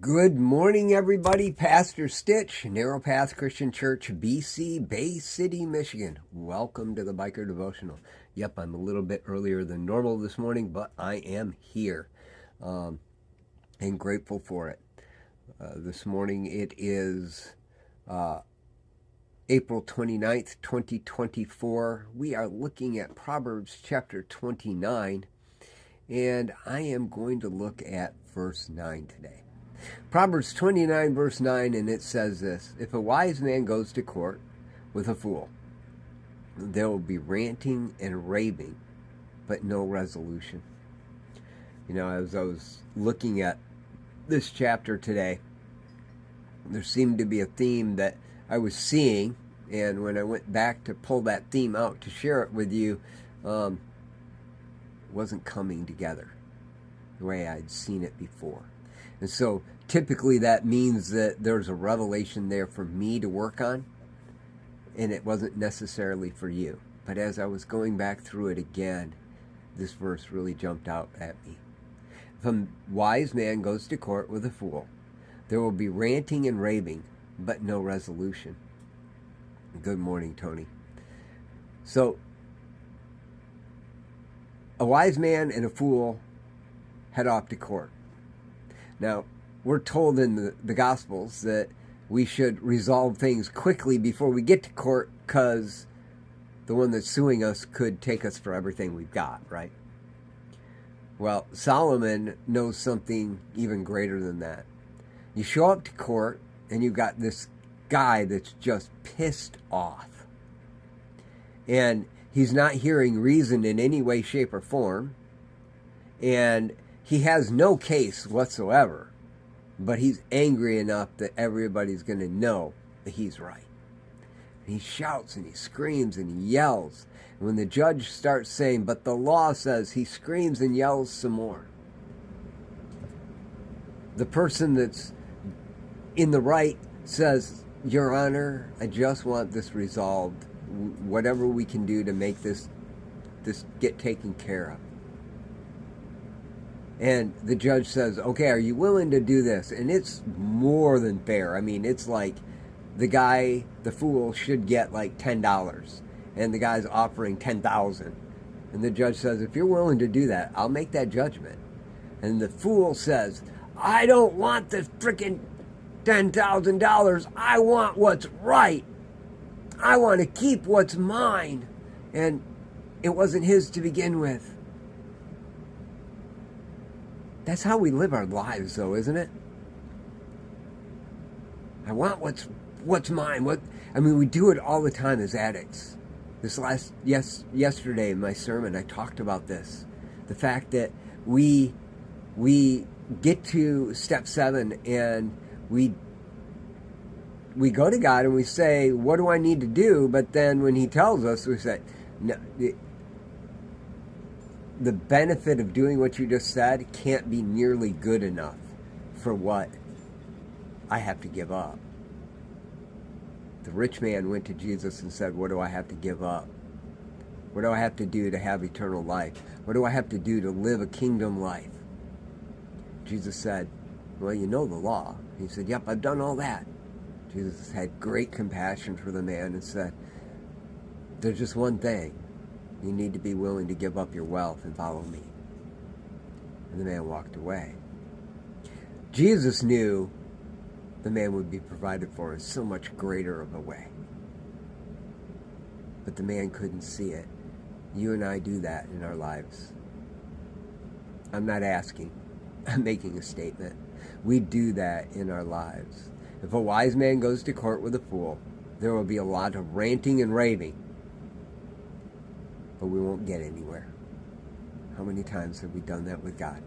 Good morning, everybody. Pastor Stitch, Narrow Path Christian Church, BC, Bay City, Michigan. Welcome to the Biker Devotional. Yep, I'm a little bit earlier than normal this morning, but I am here and grateful for it. This morning it is April 29th, 2024. We are looking at Proverbs chapter 29, and I am going to look at verse 9 today. Proverbs 29 verse 9, and it says this: If a wise man goes to court with a fool, there will be ranting and raving, but no resolution. You know, as I was looking at this chapter today, there seemed to be a theme that I was seeing, and when I went back to pull that theme out to share it with you, it wasn't coming together the way I'd seen it before. And so typically that means that there's a revelation there for me to work on, and it wasn't necessarily for you. But as I was going back through it again, this verse really jumped out at me. If a wise man goes to court with a fool, there will be ranting and raving, but no resolution. Good morning, Tony. So, a wise man and a fool head off to court. Now, we're told in the Gospels that we should resolve things quickly before we get to court, because the one that's suing us could take us for everything we've got, right? Well, Solomon knows something even greater than that. You show up to court, and you've got this guy that's just pissed off. And he's not hearing reason in any way, shape, or form. And he has no case whatsoever, but he's angry enough that everybody's going to know that he's right. And he shouts and he screams and he yells. And when the judge starts saying, but the law says, he screams and yells some more. The person that's in the right says, Your Honor, I just want this resolved. Whatever we can do to make this get taken care of. And the judge says, okay, are you willing to do this? And it's more than fair. I mean, it's like the fool should get like $10, and the guy's offering $10,000. And the judge says, if you're willing to do that, I'll make that judgment. And the fool says, I don't want the freaking $10,000. I want what's right. I want to keep what's mine. And it wasn't his to begin with. That's how we live our lives, though, isn't it? I want what's mine. We do it all the time as addicts. Yesterday in my sermon, I talked about this. The fact that we get to step 7 and we go to God and we say, what do I need to do? But then when he tells us, we say, no. The benefit of doing what you just said can't be nearly good enough for what I have to give up. The rich man went to Jesus and said, what do I have to give up? What do I have to do to have eternal life? What do I have to do to live a kingdom life? Jesus said, well, you know the law. He said, yep, I've done all that. Jesus had great compassion for the man and said, there's just one thing. You need to be willing to give up your wealth and follow me. And the man walked away. Jesus knew the man would be provided for in so much greater of a way. But the man couldn't see it. You and I do that in our lives. I'm not asking. I'm making a statement. We do that in our lives. If a wise man goes to court with a fool, there will be a lot of ranting and raving. But we won't get anywhere. How many times have we done that with God?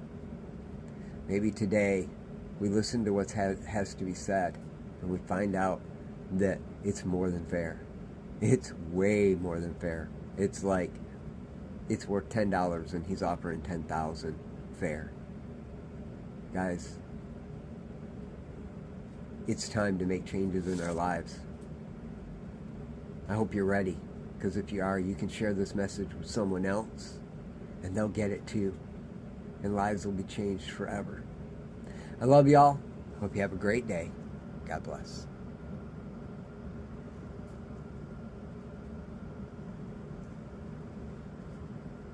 Maybe today we listen to what has to be said, and we find out that it's more than fair. It's way more than fair. It's like it's worth $10 and he's offering $10,000 fair. Guys, it's time to make changes in our lives. I hope you're ready. Because if you are, you can share this message with someone else, and they'll get it too. And lives will be changed forever. I love y'all. Hope you have a great day. God bless.